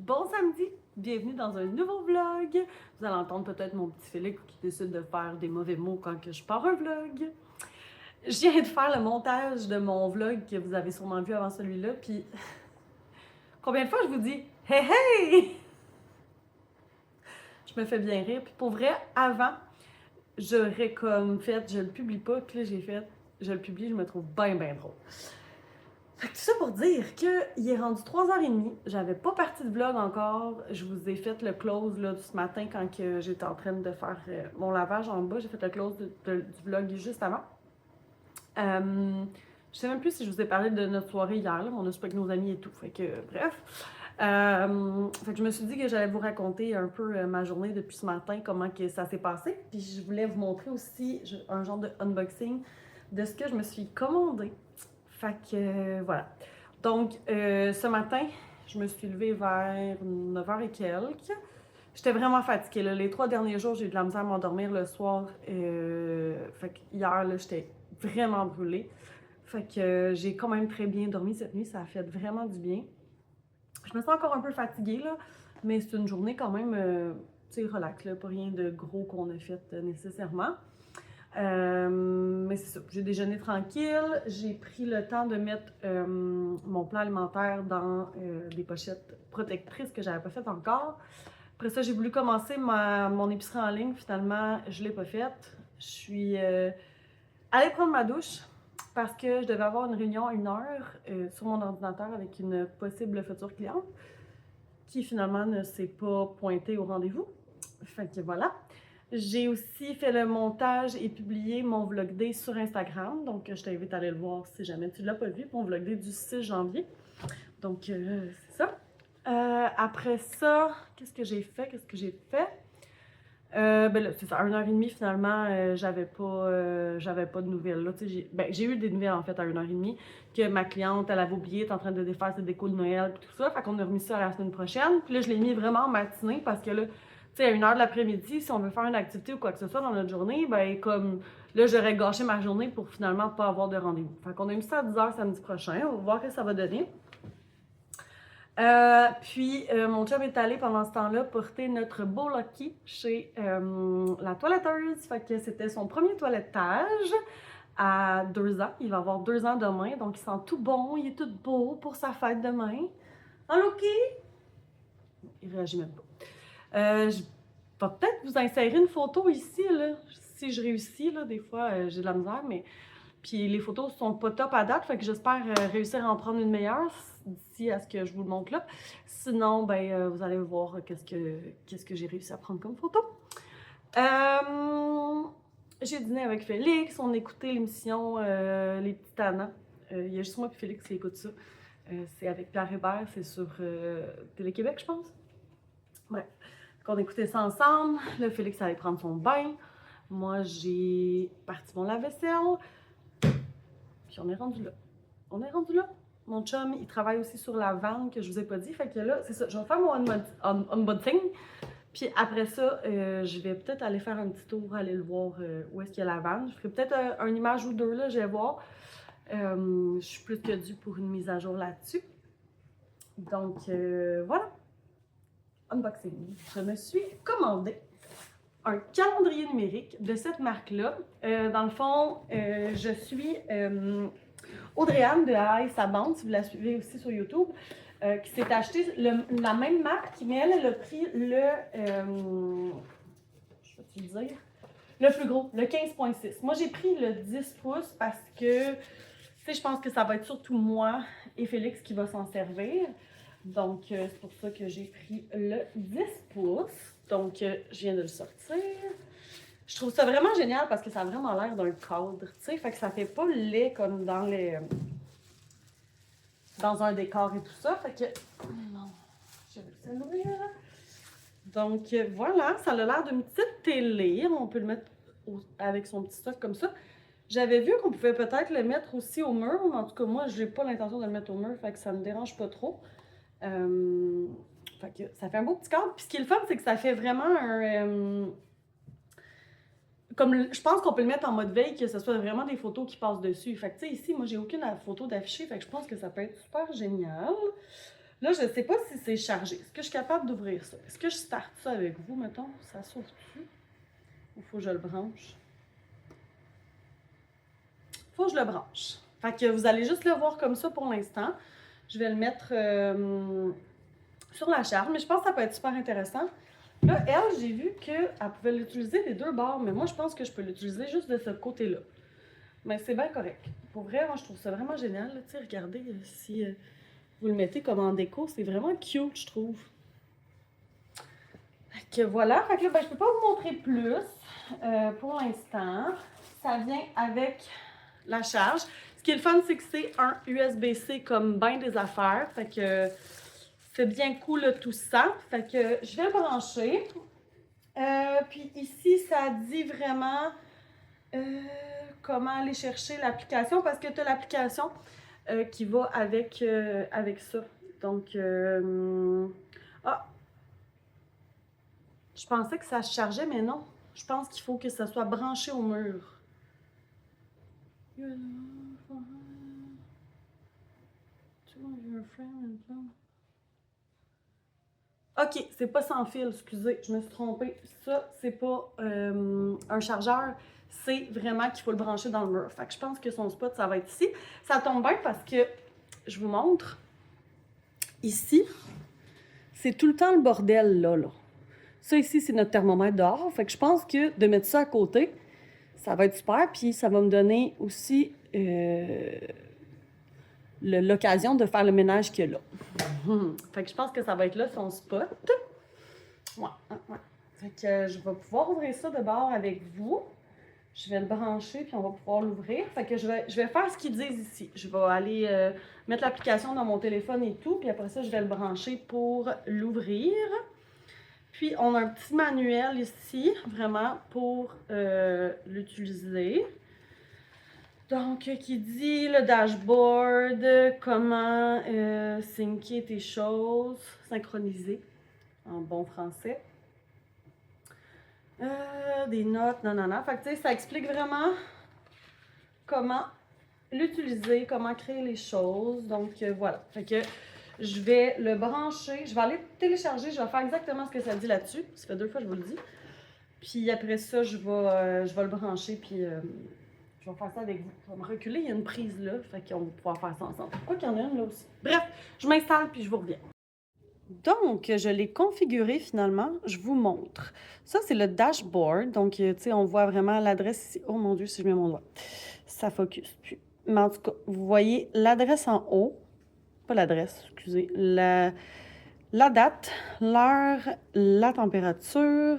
Bon samedi! Bienvenue dans un nouveau vlog! Vous allez entendre peut-être mon petit Félix qui décide de faire des mauvais mots quand que je pars un vlog. Je viens de faire le montage de mon vlog que vous avez sûrement vu avant celui-là, puis combien de fois je vous dis « Hey hey! » Je me fais bien rire, puis pour vrai, avant, j'aurais comme fait « Je le publie pas », puis là j'ai fait « Je le publie », je me trouve bien drôle. Fait que tout ça pour dire qu'il est rendu 3h30, j'avais pas parti de vlog encore, je vous ai fait le close là, ce matin quand j'étais en train de faire mon lavage en bas, j'ai fait le close du vlog juste avant. Je sais même plus si je vous ai parlé de notre soirée hier, là, on a super avec nos amis et tout, fait que bref. Fait que je me suis dit que j'allais vous raconter un peu ma journée depuis ce matin, comment que ça s'est passé, puis je voulais vous montrer aussi un genre de unboxing de ce que je me suis commandé. Fait que voilà. Donc, ce matin, je me suis levée vers 9h et quelques. J'étais vraiment fatiguée. Là. Les 3 derniers jours, j'ai eu de la misère à m'endormir le soir. Fait que hier, là, j'étais vraiment brûlée. Fait que j'ai quand même très bien dormi cette nuit. Ça a fait vraiment du bien. Je me sens encore un peu fatiguée, là, mais c'est une journée quand même, tu sais, relax, là, pas rien de gros qu'on a fait nécessairement. Mais c'est ça, j'ai déjeuné tranquille, j'ai pris le temps de mettre mon plan alimentaire dans des pochettes protectrices que j'avais pas faites encore. Après ça, j'ai voulu commencer mon épicerie en ligne, finalement, je l'ai pas faite. Je suis allée prendre ma douche parce que je devais avoir une réunion à 1h sur mon ordinateur avec une possible future cliente qui finalement ne s'est pas pointée au rendez-vous. Fait que voilà. J'ai aussi fait le montage et publié mon Vlog Day sur Instagram. Donc, je t'invite à aller le voir si jamais tu ne l'as pas vu. Mon Vlog Day du 6 janvier. Donc, c'est ça. Après ça, qu'est-ce que j'ai fait? Ben là, c'est ça, 1h30 finalement, j'avais pas de nouvelles. Là, j'ai eu des nouvelles en fait à 1h30 que ma cliente, elle avait oublié, est en train de défaire ses décos de Noël et tout ça. Fait qu'on a remis ça à la semaine prochaine. Puis là, je l'ai mis vraiment en matinée parce que là, tu sais, à 1h de l'après-midi, si on veut faire une activité ou quoi que ce soit dans notre journée, ben comme là, j'aurais gâché ma journée pour finalement pas avoir de rendez-vous. Fait qu'on a mis ça à 10h samedi prochain. On va voir ce que ça va donner. Puis mon chum est allé pendant ce temps-là porter notre beau Lucky chez la toiletteuse. Fait que c'était son premier toilettage à 2 ans. Il va avoir 2 ans demain, donc il sent tout bon, il est tout beau pour sa fête demain. Hein, Lucky? Il réagit même pas. Je vais peut-être vous insérer une photo ici, là, si je réussis. Là, des fois, j'ai de la misère, mais... Puis les photos sont pas top à date, fait que j'espère réussir à en prendre une meilleure d'ici à ce que je vous le montre là. Sinon, ben vous allez voir qu'est-ce que j'ai réussi à prendre comme photo. J'ai dîné avec Félix, on écoutait l'émission Les Petits Tannants. Il y a juste moi et Félix qui écoute ça. C'est avec Pierre Hébert, c'est sur Télé-Québec, je pense. Ouais. Donc on écoutait ça ensemble. Là, Félix allait prendre son bain. Moi, j'ai parti mon lave-vaisselle. Puis on est rendu là. Mon chum, il travaille aussi sur la vanne que je vous ai pas dit. Fait que là, c'est ça. Je vais faire mon unboxing. Puis après ça, je vais peut-être aller faire un petit tour, aller le voir où est-ce qu'il y a la vanne. Je ferai peut-être une image ou deux, là, je vais voir. Je suis plus que due pour une mise à jour là-dessus. Donc, voilà. Unboxing. Je me suis commandé un calendrier numérique de cette marque-là. Dans le fond, je suis Audrey-Anne de Aïe sa bande, si vous la suivez aussi sur YouTube, qui s'est acheté la même marque, mais elle a pris le, je vais te le dire, le plus gros, le 15.6. Moi, j'ai pris le 10 pouces parce que, tu sais, je pense que ça va être surtout moi et Félix qui va s'en servir. Donc, c'est pour ça que j'ai pris le 10 pouces. Donc, je viens de le sortir. Je trouve ça vraiment génial parce que ça a vraiment l'air d'un cadre, tu sais. Fait que ça fait pas laid comme dans un décor et tout ça. Fait que... Non, j'ai réussi à l'ouvrir. Donc, voilà, ça a l'air d'une petite télé. On peut le mettre avec son petit stock comme ça. J'avais vu qu'on pouvait peut-être le mettre aussi au mur, mais en tout cas, moi, je n'ai pas l'intention de le mettre au mur, fait que ça me dérange pas trop. Fait que ça fait un beau petit cadre. Puis ce qui est le fun, c'est que ça fait vraiment un... comme je pense qu'on peut le mettre en mode veille, que ce soit vraiment des photos qui passent dessus. Fait que tu sais, ici, moi, j'ai aucune photo d'affichée, fait que je pense que ça peut être super génial. Là, je ne sais pas si c'est chargé. Est-ce que je suis capable d'ouvrir ça? Est-ce que je starte ça avec vous, mettons? Ça s'ouvre-tu? Ou faut que je le branche? Faut que je le branche. Fait que vous allez juste le voir comme ça pour l'instant. Je vais le mettre sur la charge, mais je pense que ça peut être super intéressant. Là, elle, j'ai vu qu'elle pouvait l'utiliser des deux bords, mais moi, je pense que je peux l'utiliser juste de ce côté-là. Mais c'est bien correct. Pour vrai, moi, je trouve ça vraiment génial. Tu sais, regardez, si vous le mettez comme en déco, c'est vraiment cute, je trouve. Fait que voilà. Fait que là, ben, je peux pas vous montrer plus pour l'instant. Ça vient avec la charge. Ce qui est le fun, c'est que c'est un USB-C comme bien des affaires. Fait que c'est bien cool tout ça. Fait que je vais le brancher. Puis ici, ça dit vraiment comment aller chercher l'application parce que tu as l'application qui va avec, avec ça. Donc, ah! Je pensais que ça se chargeait, mais non. Je pense qu'il faut que ça soit branché au mur. Ok, c'est pas sans fil, excusez, je me suis trompée. Ça, c'est pas un chargeur, c'est vraiment qu'il faut le brancher dans le mur. Fait que je pense que son spot, ça va être ici. Ça tombe bien parce que, je vous montre, ici, c'est tout le temps le bordel, là. Ça, ici, c'est notre thermomètre dehors. Fait que je pense que de mettre ça à côté, ça va être super. Puis ça va me donner aussi l'occasion de faire le ménage qu'il y a là. Fait que je pense que ça va être là son spot. Ouais. Fait que je vais pouvoir ouvrir ça de bord avec vous. Je vais le brancher puis on va pouvoir l'ouvrir. Fait que je vais faire ce qu'ils disent ici. Je vais aller mettre l'application dans mon téléphone et tout. Puis après ça, je vais le brancher pour l'ouvrir. Puis on a un petit manuel ici, vraiment pour l'utiliser. Donc, qui dit le dashboard, comment syncer tes choses, synchroniser en bon français. Des notes, nanana. Fait que tu sais, ça explique vraiment comment l'utiliser, comment créer les choses. Donc, voilà. Fait que je vais le brancher. Je vais aller télécharger. Je vais faire exactement ce que ça dit là-dessus. Ça fait 2 fois que je vous le dis. Puis après ça, je vais le brancher. Puis je vais faire ça avec vous. Je vais me reculer. Il y a une prise là. Fait qu'on va pouvoir faire ça ensemble. Quoi qu'il y en a une là aussi. Bref, je m'installe puis je vous reviens. Donc, je l'ai configuré finalement. Je vous montre. Ça, c'est le dashboard. Donc, tu sais, on voit vraiment l'adresse ici. Oh mon Dieu, si je mets mon doigt. Ça focus plus. Mais en tout cas, vous voyez l'adresse en haut. Pas l'adresse, excusez. La date, l'heure, la température,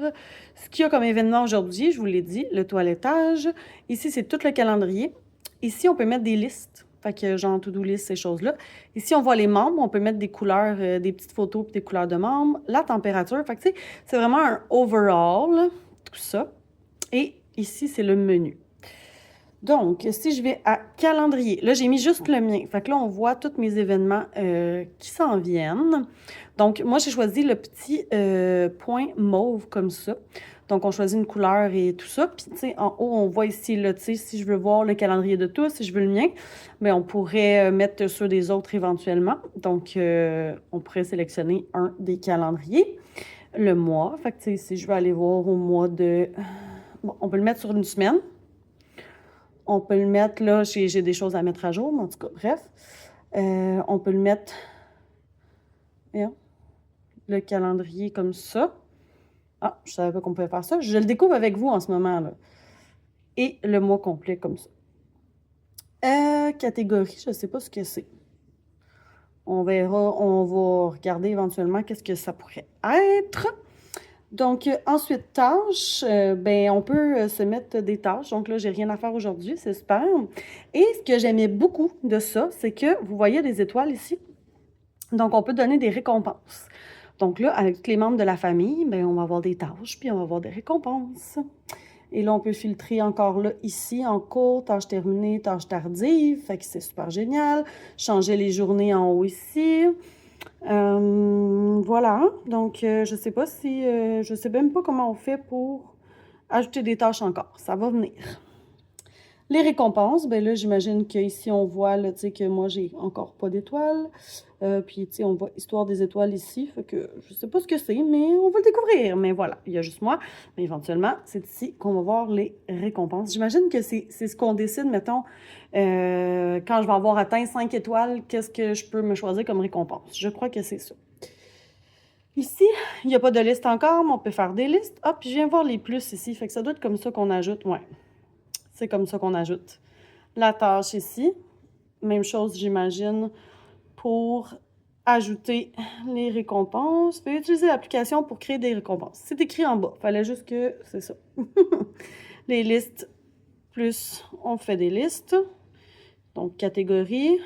ce qu'il y a comme événement aujourd'hui, je vous l'ai dit, le toilettage. Ici, c'est tout le calendrier. Ici, on peut mettre des listes. Fait que genre to-do list, ces choses-là. Ici, on voit les membres. On peut mettre des couleurs, des petites photos puis des couleurs de membres. La température. Fait que tu sais, c'est vraiment un overall, tout ça. Et ici, c'est le menu. Donc, si je vais à calendrier, là, j'ai mis juste le mien. Fait que là, on voit tous mes événements qui s'en viennent. Donc, moi, j'ai choisi le petit point mauve comme ça. Donc, on choisit une couleur et tout ça. Puis, tu sais, en haut, on voit ici, là, tu sais, si je veux voir le calendrier de tous, si je veux le mien, mais on pourrait mettre ceux des autres éventuellement. Donc, on pourrait sélectionner un des calendriers. Le mois. Fait que, tu sais, si je veux aller voir au mois de... Bon, on peut le mettre sur une semaine. On peut le mettre, là, j'ai des choses à mettre à jour, mais en tout cas, bref. On peut le mettre, voyons, le calendrier comme ça. Ah, je savais pas qu'on pouvait faire ça. Je le découvre avec vous en ce moment, là. Et le mois complet comme ça. Catégorie, je sais pas ce que c'est. On verra, on va regarder éventuellement qu'est-ce que ça pourrait être. Donc, ensuite, tâches, ben, on peut se mettre des tâches. Donc là, j'ai rien à faire aujourd'hui, c'est super. Et ce que j'aimais beaucoup de ça, c'est que vous voyez des étoiles ici. Donc, on peut donner des récompenses. Donc là, avec tous les membres de la famille, ben, on va avoir des tâches, puis on va avoir des récompenses. Et là, on peut filtrer encore là, ici, en cours, tâches terminées, tâches tardives. Fait que c'est super génial. Changer les journées en haut ici. Voilà, donc je sais pas si, je sais même pas comment on fait pour ajouter des tâches encore, ça va venir. Les récompenses, ben là, j'imagine qu'ici, on voit, là, tu sais, que moi, j'ai encore pas d'étoiles. Puis, tu sais, on voit Histoire des étoiles ici. Fait que je sais pas ce que c'est, mais on va le découvrir. Mais voilà, il y a juste moi. Mais éventuellement, c'est ici qu'on va voir les récompenses. J'imagine que c'est ce qu'on décide, mettons, quand je vais avoir atteint 5 étoiles, qu'est-ce que je peux me choisir comme récompense. Je crois que c'est ça. Ici, il n'y a pas de liste encore, mais on peut faire des listes. Ah, puis je viens voir les plus ici. Fait que ça doit être comme ça qu'on ajoute. Ouais, c'est comme ça qu'on ajoute. La tâche ici. Même chose, j'imagine, pour ajouter les récompenses. Veuillez utiliser l'application pour créer des récompenses. C'est écrit en bas. Fallait juste que... C'est ça. Les listes, plus on fait des listes. Donc, catégorie.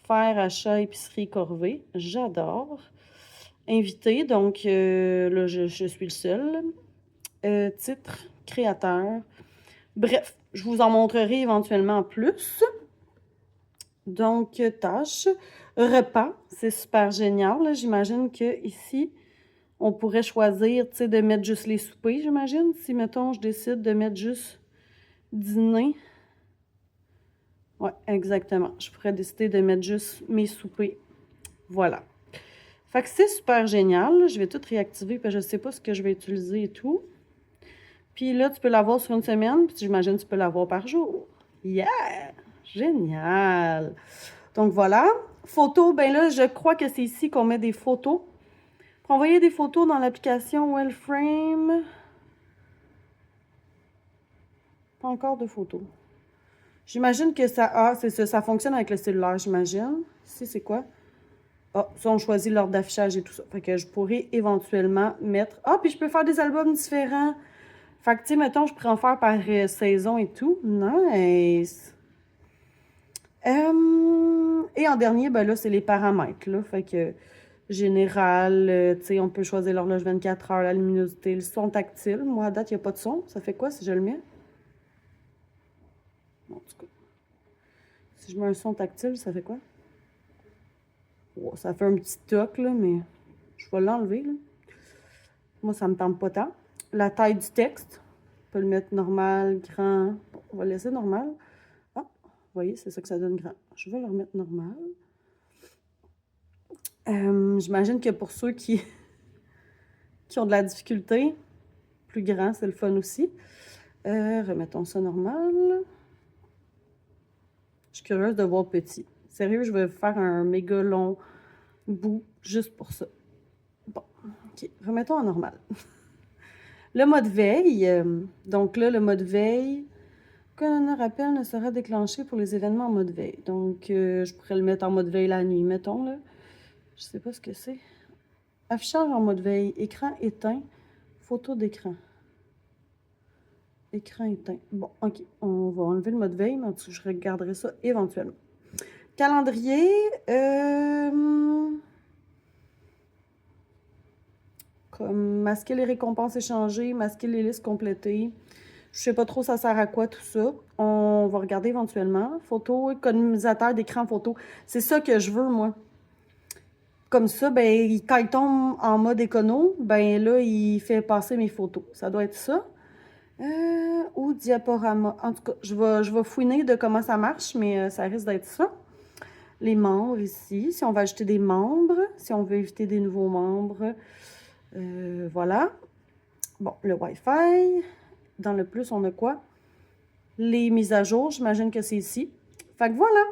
Faire, achat, épicerie, corvée. J'adore. Invité, donc là, je suis le seul. Titre, créateur. Bref, je vous en montrerai éventuellement plus. Donc, tâche. Repas, c'est super génial. J'imagine qu'ici, on pourrait choisir, tu sais, de mettre juste les soupers, j'imagine. Si, mettons, je décide de mettre juste dîner. Ouais, exactement. Je pourrais décider de mettre juste mes soupers. Voilà. Fait que c'est super génial. Je vais tout réactiver, parce que je sais pas ce que je vais utiliser et tout. Puis là, tu peux l'avoir sur une semaine, puis j'imagine que tu peux l'avoir par jour. Yeah! Génial! Donc voilà. Photos, ben là, je crois que c'est ici qu'on met des photos. Pour envoyer des photos dans l'application Wellframe. Pas encore de photos. J'imagine que ça... Ah, c'est ça, ça fonctionne avec le cellulaire, j'imagine. Ici, c'est quoi? Ah, ça, on choisit l'ordre d'affichage et tout ça. Fait que je pourrais éventuellement mettre... Ah, puis je peux faire des albums différents. Fait que, tu sais, mettons, je pourrais en faire par saison et tout. Nice! Et en dernier, ben là, c'est les paramètres, là. Fait que, général, tu sais, on peut choisir l'horloge 24 heures, la luminosité, le son tactile. Moi, à date, il n'y a pas de son. Ça fait quoi si je le mets? Bon, en tout cas, si je mets un son tactile, ça fait quoi? Oh, ça fait un petit toc, là, mais je vais l'enlever, là. Moi, ça me tente pas tant. La taille du texte, on peut le mettre normal, grand. Bon, on va le laisser normal. Ah, vous voyez, c'est ça que ça donne grand. Je vais le remettre normal. J'imagine que pour ceux qui ont de la difficulté, plus grand, c'est le fun aussi. Remettons ça normal. Je suis curieuse de voir petit. Sérieux, je vais faire un méga long bout juste pour ça. Bon, ok, remettons en normal. Le mode veille, donc là, le mode veille, aucun rappel ne sera déclenché pour les événements en mode veille. Donc, je pourrais le mettre en mode veille la nuit, mettons, là. Je sais pas ce que c'est. Affichage en mode veille, écran éteint, photo d'écran. Écran éteint. Bon, ok, on va enlever le mode veille, mais en tout cas, je regarderai ça éventuellement. Calendrier, comme masquer les récompenses échangées, masquer les listes complétées. Je sais pas trop ça sert à quoi tout ça. On va regarder éventuellement. Photo, économisateur d'écran photo. C'est ça que je veux, moi. Comme ça, ben, quand il tombe en mode écono, ben là, il fait passer mes photos. Ça doit être ça. Ou diaporama. En tout cas, je vais fouiner de comment ça marche, mais ça risque d'être ça. Les membres ici, si on va ajouter des membres, si on veut éviter des nouveaux membres. Voilà. Bon, le Wi-Fi. Dans le plus, on a quoi? Les mises à jour, j'imagine que c'est ici. Fait que voilà.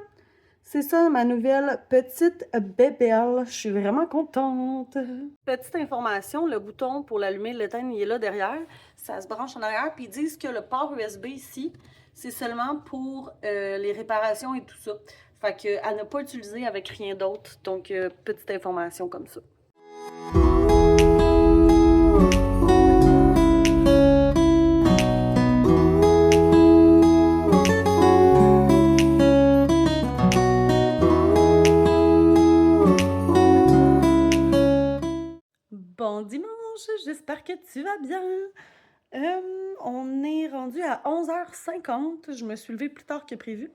C'est ça, ma nouvelle petite bébelle. Je suis vraiment contente. Petite information, le bouton pour l'allumer, l'éteindre, il est là derrière. Ça se branche en arrière. Puis ils disent que le port USB ici, c'est seulement pour les réparations et tout ça. Fait qu'à ne pas utiliser avec rien d'autre. Donc, petite information comme ça. Bon dimanche, j'espère que tu vas bien. On est rendu à 11h50. Je me suis levée plus tard que prévu.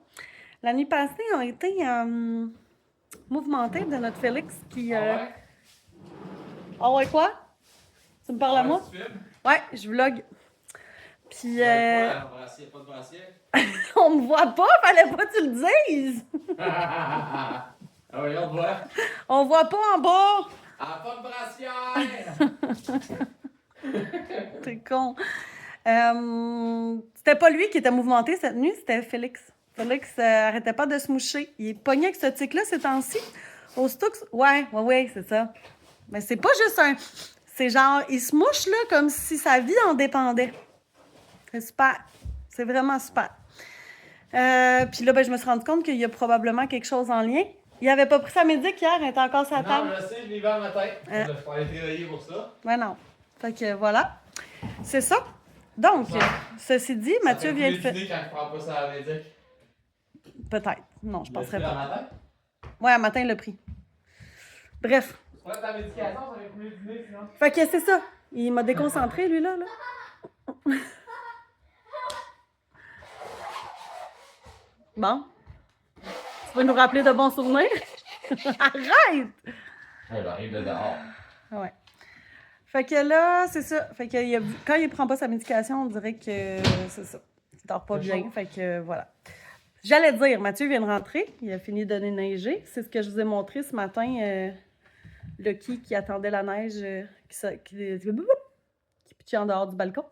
La nuit passée, on a été mouvementés de notre Félix qui... Ah ouais? Ah ouais, quoi? Tu me parles à moi? Tu filmes? Ouais, je vlog. Puis, Pas de brassier. on me voit pas, fallait pas que tu le dises! Ah oui, on te voit. On voit pas en bas! Ah, pas de brassière! T'es con. C'était pas lui qui était mouvementé cette nuit, c'était Félix. Félix arrêtait pas de se moucher. Il est pogné avec ce tic-là ces temps-ci. Au Stux, ouais, c'est ça. Mais c'est pas juste un... C'est genre, il se mouche là comme si sa vie en dépendait. C'est super. C'est vraiment super. Puis là, ben, je me suis rendu compte qu'il y a probablement quelque chose en lien. Il avait pas pris sa médic hier, il était encore sur la table. Non, je sais, je l'ai vu le matin. Je vais aller travailler pour ça. Ben non. Fait que voilà. C'est ça. Donc, ceci dit, Mathieu vient de faire... quand il prend pas sa médic. Peut-être. Non, je penserais pas. pas. Matin? Ouais, un matin, il l'a pris. Bref. Ouais, ta médication, ça va être mieux dîner, sinon. Fait que c'est ça. Il m'a déconcentré, lui, là. Bon. Tu vas nous rappeler de bons souvenirs? Arrête! Elle arrive de dehors. Ouais. Fait que là, c'est ça. Fait que quand il prend pas sa médication, on dirait que c'est ça. Il dort pas bien. Fait que voilà. J'allais dire, Mathieu vient de rentrer. Il a fini de neiger. C'est ce que je vous ai montré ce matin. Lucky qui attendait la neige, qui pitchait en dehors du balcon.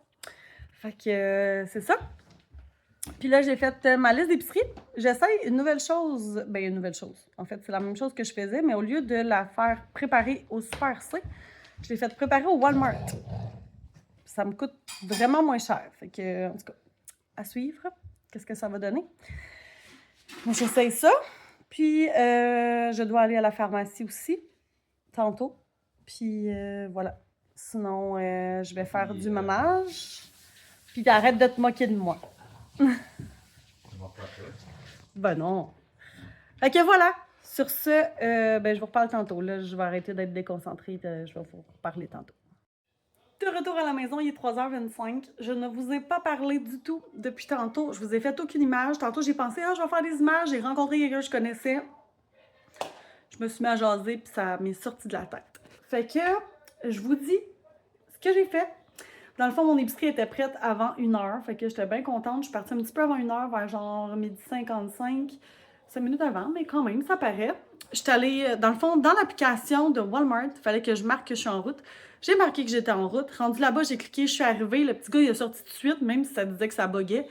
Fait que c'est ça. Puis là, j'ai fait ma liste d'épicerie. J'essaye une nouvelle chose. Ben, une nouvelle chose. En fait, c'est la même chose que je faisais, mais au lieu de la faire préparer au Super C, je l'ai fait préparer au Walmart. Ça me coûte vraiment moins cher. Fait que, en tout cas, à suivre. Qu'est-ce que ça va donner? J'essaye ça. Puis, je dois aller à la pharmacie aussi, tantôt. Puis, voilà. Sinon, je vais faire du ménage. Puis, arrête de te moquer de moi. Ben non. Fait que voilà. Sur ce, ben, je vous reparle tantôt. Là, je vais arrêter d'être déconcentrée. Je vais vous reparler tantôt. De retour à la maison, il est 3h25. Je ne vous ai pas parlé du tout depuis tantôt. Je vous ai fait aucune image. Tantôt, j'ai pensé, je vais faire des images. J'ai rencontré quelqu'un que je connaissais. Je me suis mis à jaser, puis ça m'est sorti de la tête. Fait que, je vous dis ce que j'ai fait. Dans le fond, mon épicerie était prête avant 1h. Fait que j'étais bien contente. Je suis partie un petit peu avant 1h, vers genre 12h55. 5 minutes avant, mais quand même, ça paraît. J'étais allée, dans le fond, dans l'application de Walmart, il fallait que je marque que je suis en route. J'ai marqué que j'étais en route. Rendu là-bas, j'ai cliqué, je suis arrivée. Le petit gars, il a sorti tout de suite, même si ça disait que ça buguait.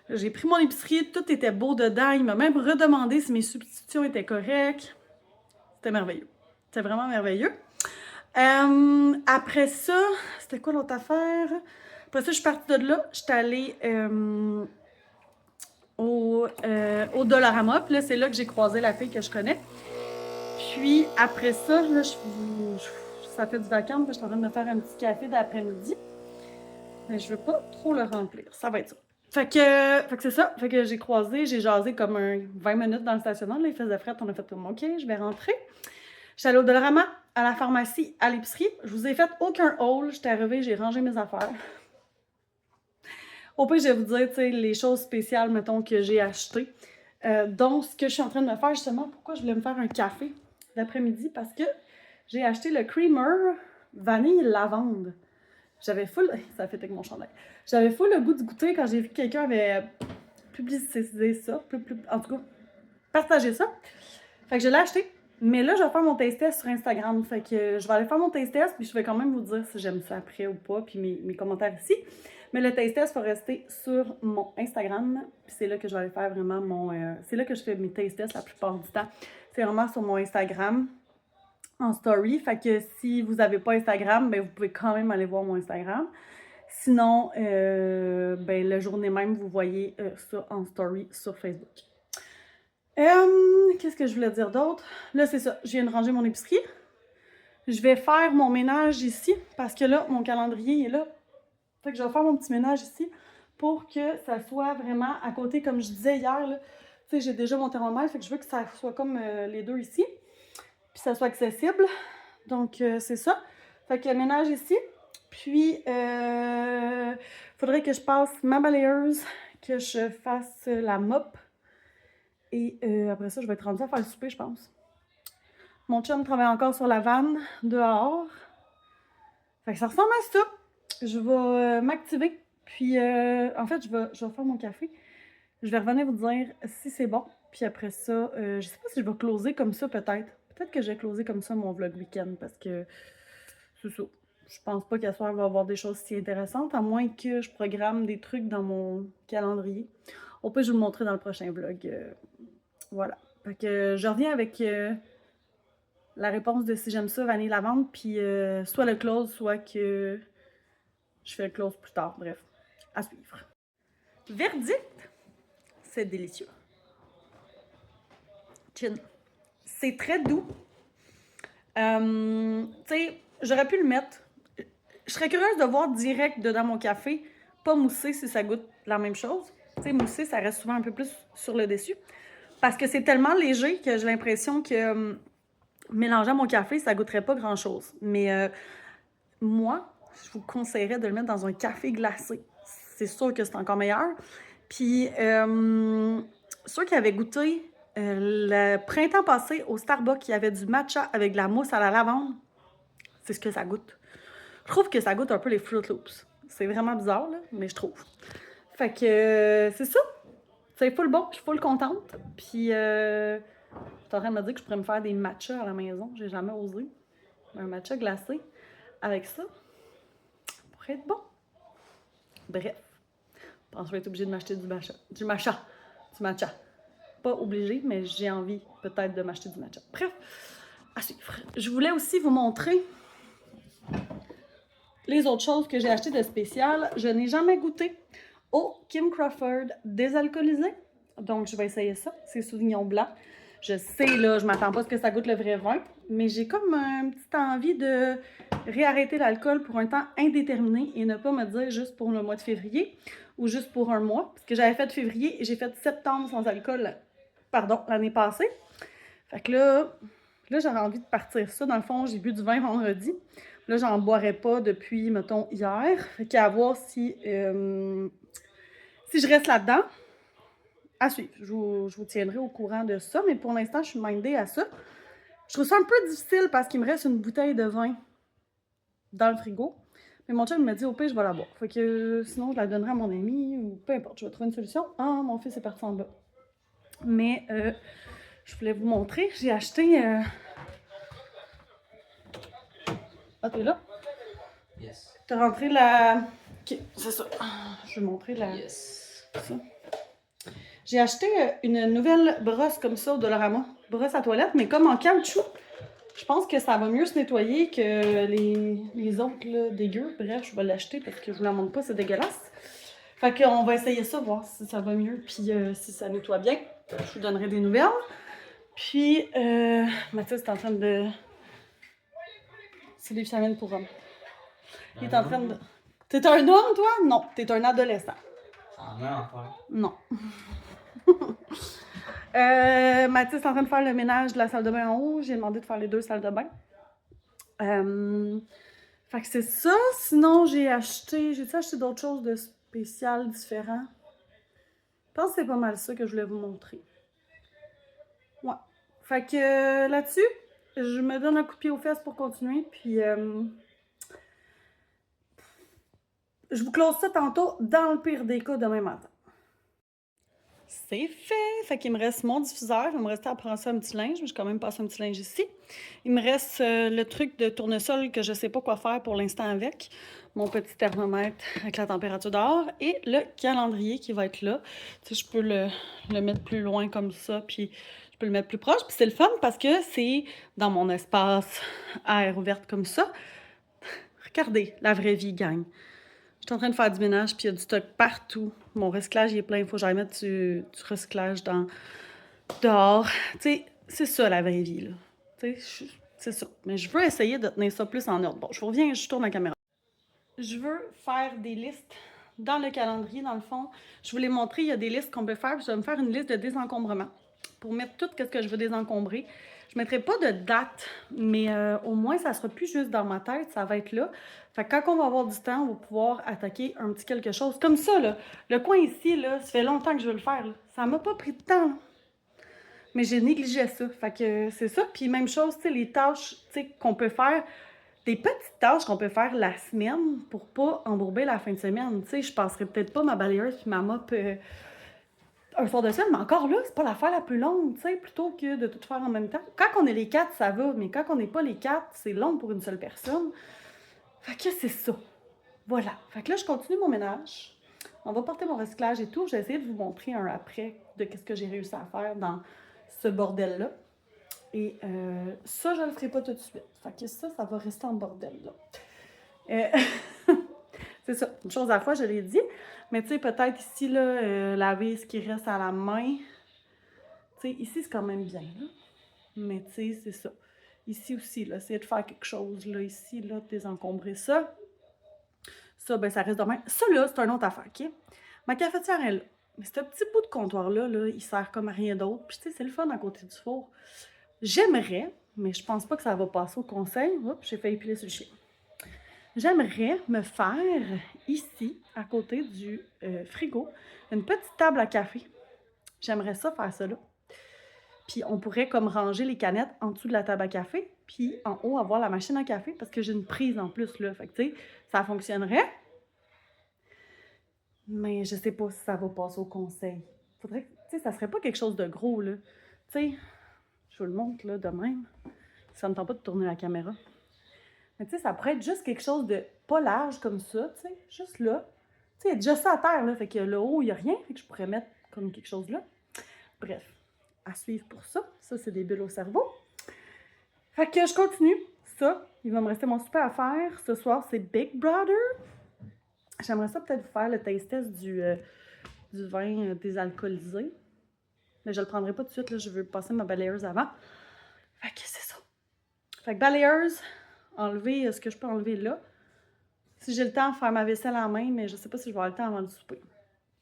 J'ai pris mon épicerie, tout était beau dedans. Il m'a même redemandé si mes substitutions étaient correctes. C'était merveilleux. C'était vraiment merveilleux. Après ça, c'était quoi l'autre affaire? Après ça, je suis partie de là. J'étais allée au Dollarama. Puis là, c'est là que j'ai croisé la fille que je connais. Puis après ça, là, ça fait du vacances. Je suis en train de me faire un petit café d'après-midi. Mais je veux pas trop le remplir. Ça va être ça. Fait que c'est ça. Fait que j'ai croisé, j'ai jasé comme 20 minutes dans le stationnement. Là, il faisait frais. On a fait comme OK, je vais rentrer. J'étais allée au Dollarama, à la pharmacie, à l'épicerie. Je vous ai fait aucun haul. J'étais arrivée, j'ai rangé mes affaires. Au pire, je vais vous dire, tu sais, les choses spéciales, mettons, que j'ai achetées. Donc, ce que je suis en train de me faire, justement, pourquoi je voulais me faire un café d'après-midi? Parce que j'ai acheté le creamer vanille lavande. J'avais full... Ça fait avec mon chandail. J'avais full le goût de goûter quand j'ai vu que quelqu'un avait publicisé ça. En tout cas, partagé ça. Fait que je l'ai acheté. Mais là, je vais faire mon taste test sur Instagram. Fait que je vais aller faire mon taste test, puis je vais quand même vous dire si j'aime ça après ou pas, puis mes commentaires ici. Mais le taste test va rester sur mon Instagram. Puis c'est là que je vais aller faire vraiment c'est là que je fais mes taste tests la plupart du temps. C'est vraiment sur mon Instagram, en story. Fait que si vous n'avez pas Instagram, ben vous pouvez quand même aller voir mon Instagram. Sinon, ben la journée même, vous voyez ça en story sur Facebook. Qu'est-ce que je voulais dire d'autre? Là, c'est ça. Je viens de ranger mon épicerie. Je vais faire mon ménage ici parce que là, mon calendrier est là. Fait que je vais faire mon petit ménage ici pour que ça soit vraiment à côté, comme je disais hier. Tu sais, j'ai déjà mon thermomètre, fait que je veux que ça soit comme les deux ici. Puis ça soit accessible. Donc, c'est ça. Fait que ménage ici. Puis, faudrait que je passe ma balayeuse, que je fasse la mop. Et après ça, je vais être rendue à faire le souper, je pense. Mon chum travaille encore sur la vanne, dehors. Fait que ça ressemble à ça. Je vais m'activer, Puis, en fait, je vais faire mon café. Je vais revenir vous dire si c'est bon. Puis après ça, je sais pas si je vais closer comme ça, peut-être. Peut-être que je vais closer comme ça mon vlog week-end, parce que c'est ça. Je pense pas qu'à soir, il va y avoir des choses si intéressantes, à moins que je programme des trucs dans mon calendrier. On peut je vous le montrer dans le prochain vlog. Voilà. Fait que je reviens avec la réponse de si j'aime ça, vanille lavande, puis soit le close, soit que je fais le close plus tard. Bref, à suivre. Verdict, c'est délicieux. Chin. C'est très doux. Tu sais, j'aurais pu le mettre. Je serais curieuse de voir direct dedans mon café, pas moussé si ça goûte la même chose. Tu sais, moussé, ça reste souvent un peu plus sur le dessus. Parce que c'est tellement léger que j'ai l'impression que mélanger mon café, ça goûterait pas grand-chose. Mais moi, je vous conseillerais de le mettre dans un café glacé. C'est sûr que c'est encore meilleur. Puis, ceux qui avaient goûté le printemps passé au Starbucks, il y avait du matcha avec de la mousse à la lavande. C'est ce que ça goûte. Je trouve que ça goûte un peu les Fruit Loops. C'est vraiment bizarre, là, mais je trouve. Fait que c'est ça. C'est full bon, je suis full contente. Puis, t'es en train de me dire que je pourrais me faire des matchas à la maison. J'ai jamais osé. Un matcha glacé avec ça pourrait être bon. Bref. Je pense que je vais être obligée de m'acheter du matcha. Du matcha. Pas obligée, mais j'ai envie peut-être de m'acheter du matcha. Bref, à suivre. Je voulais aussi vous montrer les autres choses que j'ai achetées de spécial. Je n'ai jamais goûté au Kim Crawford désalcoolisé. Donc, je vais essayer ça. C'est Sauvignon blanc. Je sais, là, je m'attends pas à ce que ça goûte le vrai vin, mais j'ai comme une petite envie de réarrêter l'alcool pour un temps indéterminé et ne pas me dire juste pour le mois de février ou juste pour un mois. Parce que j'avais fait février et j'ai fait septembre sans alcool, l'année passée. Fait que là j'aurais envie de partir ça. Dans le fond, j'ai bu du vin vendredi. Là, j'en boirais pas depuis, mettons, hier. Fait qu'à voir si je reste là-dedans. À suivre. Je vous tiendrai au courant de ça, mais pour l'instant, je suis mindée à ça. Je trouve ça un peu difficile parce qu'il me reste une bouteille de vin dans le frigo. Mais mon chum me dit, au pire, je vais la boire. Fait que sinon, je la donnerai à mon ami ou peu importe, je vais trouver une solution. Ah, mon fils est parti en bas. Mais je voulais vous montrer, j'ai acheté... Ah, t'es là? Yes. T'as rentré la... Ok, c'est ça. Je vais montrer la... Yes. Ça. J'ai acheté une nouvelle brosse comme ça au Dollarama. Brosse à toilette, mais comme en caoutchouc. Je pense que ça va mieux se nettoyer que les autres, là, dégueux. Bref, je vais l'acheter parce que je vous la montre pas, c'est dégueulasse. Fait qu'on va essayer ça, voir si ça va mieux, puis si ça nettoie bien. Je vous donnerai des nouvelles. Puis, Mathis est en train de... C'est des vitamines pour hommes. Il est en train de... T'es un homme, toi? Non, t'es un adolescent. Ah non, enfin. Non. Mathis est en train de faire le ménage de la salle de bain en haut. J'ai demandé de faire les 2 salles de bain. Fait que c'est ça. Sinon, j'ai acheté d'autres choses de spécial, différents. Je pense que c'est pas mal ça que je voulais vous montrer. Ouais. Fait que là-dessus, je me donne un coup de pied aux fesses pour continuer. Puis, je vous close ça tantôt dans le pire des cas demain matin. C'est fait! Fait qu'il me reste mon diffuseur. Il va me rester à prendre ça un petit linge. J'ai quand même passé un petit linge ici. Il me reste le truc de tournesol que je sais pas quoi faire pour l'instant avec. Mon petit thermomètre avec la température dehors. Et le calendrier qui va être là. Tu sais, je peux le mettre plus loin comme ça. Puis je peux le mettre plus proche. Puis c'est le fun parce que c'est dans mon espace à air ouverte comme ça. Regardez, la vraie vie gagne. Je suis en train de faire du ménage, puis il y a du stock partout. Mon recyclage, il est plein. Il faut que j'aille mettre du recyclage dehors. Tu sais, c'est ça, la vraie vie, là. Tu sais, c'est ça. Mais je veux essayer de tenir ça plus en ordre. Bon, je vous reviens, je tourne la caméra. Je veux faire des listes dans le calendrier, dans le fond. Je vous l'ai montré, il y a des listes qu'on peut faire. Je vais me faire une liste de désencombrement pour mettre tout ce que je veux désencombrer. Je ne mettrai pas de date, mais au moins, ça ne sera plus juste dans ma tête, ça va être là. Fait que quand on va avoir du temps, on va pouvoir attaquer un petit quelque chose. Comme ça, là. Le coin ici, là, ça fait longtemps que je veux le faire. Là. Ça m'a pas pris de temps. Mais j'ai négligé ça. Fait que c'est ça. Puis même chose, tu sais, les tâches qu'on peut faire, des petites tâches qu'on peut faire la semaine pour pas embourber la fin de semaine. Tu sais, je passerai peut-être pas ma balayeuse puis ma mop un soir de semaine, mais encore là, c'est pas l'affaire la plus longue, tu sais, plutôt que de tout faire en même temps. Quand on est les 4, ça va, mais quand on n'est pas les 4, c'est long pour une seule personne. Fait que c'est ça. Voilà. Fait que là, je continue mon ménage. On va porter mon recyclage et tout. J'ai essayé de vous montrer un après de ce que j'ai réussi à faire dans ce bordel-là. Et ça, je ne le ferai pas tout de suite. Fait que ça va rester en bordel, là. C'est ça, une chose à la fois, je l'ai dit. Mais tu sais, peut-être ici, là, laver ce qui reste à la main. Tu sais, ici, c'est quand même bien, là. Mais tu sais, c'est ça. Ici aussi, là, essayer de faire quelque chose, là, ici, là, de désencombrer ça. Ça, ben, ça reste de même. Ça, là, c'est une autre affaire, OK? Ma cafetière est là. Mais ce petit bout de comptoir-là, là, il sert comme à rien d'autre. Puis, tu sais, c'est le fun à côté du four. J'aimerais, mais je pense pas que ça va passer au conseil. Oups, j'ai failli piler sur le chien. J'aimerais me faire, ici, à côté du frigo, une petite table à café. J'aimerais ça, faire ça là. Puis on pourrait comme ranger les canettes en dessous de la table à café, puis en haut, avoir la machine à café, parce que j'ai une prise en plus, là. Fait que, tu sais, ça fonctionnerait. Mais je sais pas si ça va passer au conseil. Faudrait que, tu sais, ça serait pas quelque chose de gros, là. Tu sais, je vous le montre, là, de même. Ça ne tente pas de tourner la caméra. Mais tu sais, ça pourrait être juste quelque chose de pas large comme ça, tu sais, juste là. Tu sais, il y a déjà ça à terre, là, fait que là haut, il n'y a rien, fait que je pourrais mettre comme quelque chose là. Bref, à suivre pour ça. Ça, c'est des bulles au cerveau. Fait que je continue. Ça, il va me rester mon souper à faire. Ce soir, c'est Big Brother. J'aimerais ça peut-être vous faire le taste test du vin désalcoolisé. Mais je le prendrai pas tout de suite, là, je veux passer ma balayeuse avant. Fait que c'est ça. Fait que balayeuse, enlever ce que je peux enlever là. Si j'ai le temps de faire ma vaisselle en main, mais je sais pas si je vais avoir le temps avant le souper.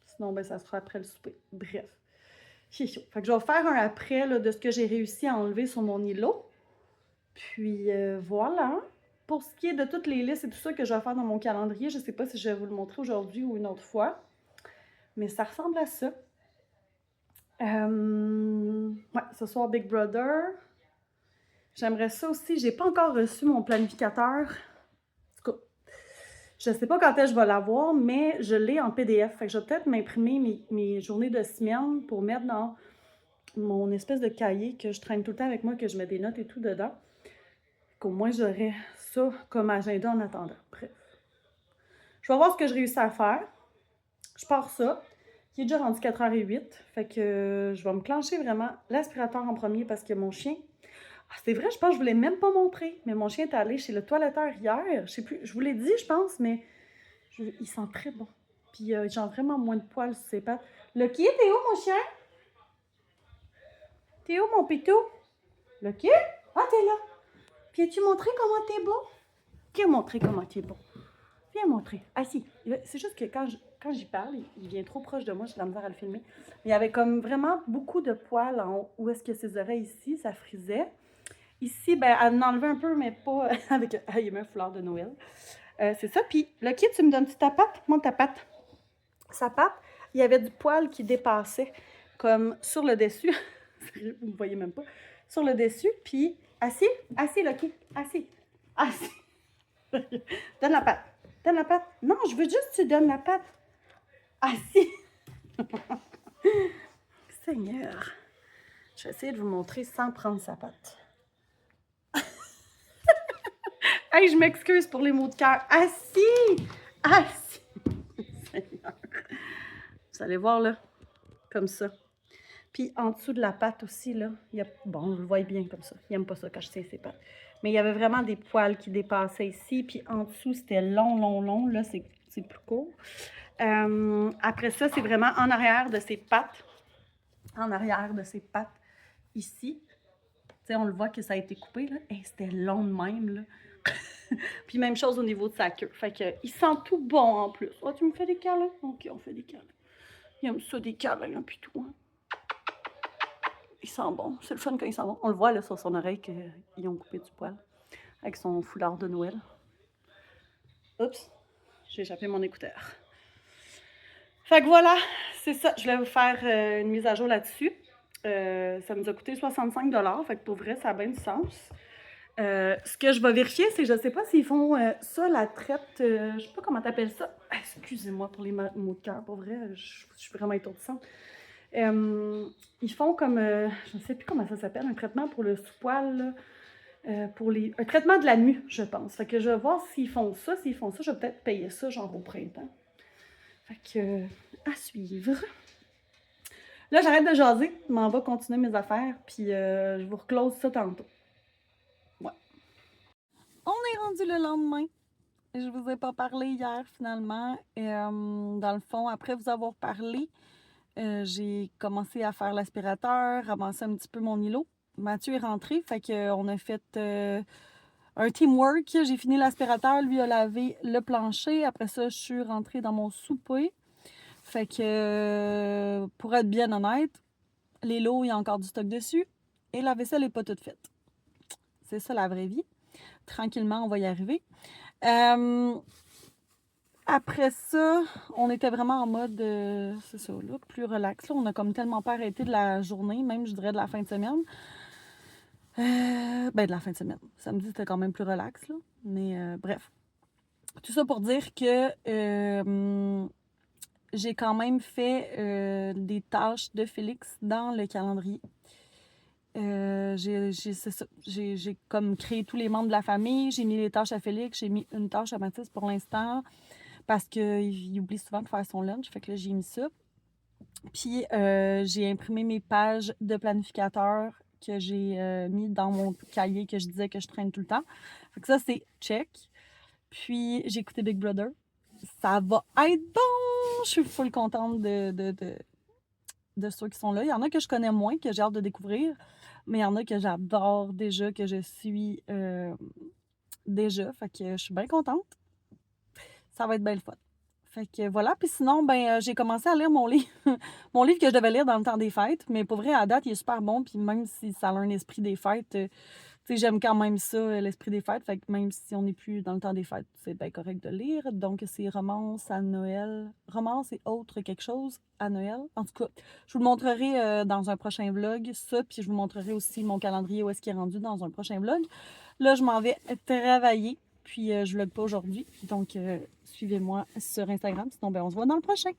Sinon, ben, ça sera après le souper. Bref. Fait que je vais faire un après là, de ce que j'ai réussi à enlever sur mon îlot. Puis voilà. Pour ce qui est de toutes les listes et tout ça que je vais faire dans mon calendrier, je sais pas si je vais vous le montrer aujourd'hui ou une autre fois. Mais ça ressemble à ça. Ouais, ce soir, Big Brother. J'aimerais ça aussi. J'ai pas encore reçu mon planificateur. En tout cas, je sais pas quand est-ce que je vais l'avoir, mais je l'ai en PDF. Fait que je vais peut-être m'imprimer mes journées de semaine pour mettre dans mon espèce de cahier que je traîne tout le temps avec moi, que je mets des notes et tout dedans. Qu'au moins, j'aurai ça comme agenda en attendant. Bref. Je vais voir ce que je réussis à faire. Je pars ça. Il est déjà rendu 4h08. Fait que je vais me clencher vraiment l'aspirateur en premier parce que mon chien... Ah, c'est vrai, je pense que je ne vous l'ai même pas montré. Mais mon chien est allé chez le toiletteur hier. Je sais plus, je vous l'ai dit, je pense, mais il sent très bon. Puis j'ai vraiment moins de poils sur ses pattes. Lucky, t'es où, mon chien? T'es où, mon pitou? Lucky? Ah, t'es là. Puis as-tu montré comment t'es beau? Viens montrer comment t'es beau. Viens montrer. Ah si, c'est juste que quand j'y parle, il vient trop proche de moi, j'ai de la misère à le filmer. Mais il y avait comme vraiment beaucoup de poils en haut. Où est-ce que ses oreilles ici, ça frisait. Ici, ben, elle en enlevait un peu, mais pas avec... Ah, il y a même un foulard de Noël. C'est ça. Puis, Lucky, tu me donnes-tu ta patte? Montre ta patte. Sa patte, il y avait du poil qui dépassait, comme sur le dessus. Sérieux, vous ne me voyez même pas. Sur le dessus, puis assis, Lucky, assis. Donne la patte. Donne la patte. Non, je veux juste que tu donnes la patte. Assis. Seigneur. Je vais essayer de vous montrer sans prendre sa patte. Hey, je m'excuse pour les mots de cœur. Assis! Assis! Seigneur. Vous allez voir, là, comme ça. Puis en dessous de la patte aussi, là, il y a... Bon, vous le voyez bien comme ça. Il n'aime pas ça quand je tiens ses pattes. Mais il y avait vraiment des poils qui dépassaient ici. Puis en dessous, c'était long. Là, c'est plus court. Après ça, c'est vraiment en arrière de ses pattes. En arrière de ses pattes, ici. Tu sais, on le voit que ça a été coupé, là. Et c'était long de même, là. Puis même chose au niveau de sa queue. Fait que, il sent tout bon en plus. Oh, tu me fais des câlins? Ok, on fait des câlins. Il aime ça, des câlins, hein, puis tout. Hein. Il sent bon. C'est le fun quand il sent bon. On le voit là sur son oreille qu'ils ont coupé du poil. Avec son foulard de Noël. Oups, j'ai échappé mon écouteur. Fait que voilà, c'est ça. Je voulais vous faire une mise à jour là-dessus. Ça nous a coûté 65 $. Fait que pour vrai, ça a bien du sens. Ce que je vais vérifier, c'est que je sais pas s'ils font ça, la traite, je sais pas comment t'appelles ça. Excusez-moi pour les mots de cœur, pour vrai, je suis vraiment étourdissante. Ils font comme, je ne sais plus comment ça s'appelle, un traitement pour le sous-poil, là, un traitement de la nuit, je pense. Fait que je vais voir s'ils font ça. S'ils font ça, je vais peut-être payer ça, genre au printemps. Fait que, à suivre. Là, j'arrête de jaser, je m'en vais continuer mes affaires, puis je vous reclose ça tantôt. Ouais. On est rendu le lendemain. Je vous ai pas parlé hier, finalement. Dans le fond, après vous avoir parlé, j'ai commencé à faire l'aspirateur, ramasser un petit peu mon îlot. Mathieu est rentré, fait qu'on a fait un teamwork. J'ai fini l'aspirateur, lui a lavé le plancher. Après ça, je suis rentrée dans mon souper. Fait que, pour être bien honnête, les lots, il y a encore du stock dessus. Et la vaisselle n'est pas toute faite. C'est ça la vraie vie. Tranquillement, on va y arriver. Après ça, on était vraiment en mode, c'est ça, là, plus relax. Là. On a comme tellement pas arrêté de la journée, même je dirais de la fin de semaine. De la fin de semaine. Samedi, c'était quand même plus relax, là. Mais bref. Tout ça pour dire que j'ai quand même fait des tâches de Félix dans le calendrier. C'est ça. J'ai comme créé tous les membres de la famille. J'ai mis les tâches à Félix. J'ai mis une tâche à Mathis pour l'instant parce qu'il oublie souvent de faire son lunch. Fait que là, j'ai mis ça. Puis, j'ai imprimé mes pages de planificateur que j'ai mis dans mon cahier que je disais que je traîne tout le temps. Fait que ça, c'est check. Puis, j'ai écouté Big Brother. Ça va être bon! Je suis full contente de ceux qui sont là. Il y en a que je connais moins, que j'ai hâte de découvrir. Mais il y en a que j'adore déjà, que je suis déjà. Fait que je suis bien contente. Ça va être bien le fun. Fait que voilà. Puis sinon, j'ai commencé à lire mon livre. Mon livre que je devais lire dans le temps des fêtes. Mais pour vrai, à date, il est super bon. Puis même si ça a un esprit des fêtes, tu sais, j'aime quand même ça, l'esprit des fêtes. Fait que même si on n'est plus dans le temps des fêtes, c'est bien correct de lire. Donc, c'est romance à Noël. Romance et autre quelque chose à Noël. En tout cas, je vous le montrerai dans un prochain vlog, ça. Puis je vous montrerai aussi mon calendrier où est-ce qu'il est rendu dans un prochain vlog. Là, je m'en vais travailler. Puis je vlog pas aujourd'hui. Donc, suivez-moi sur Instagram. Sinon, on se voit dans le prochain.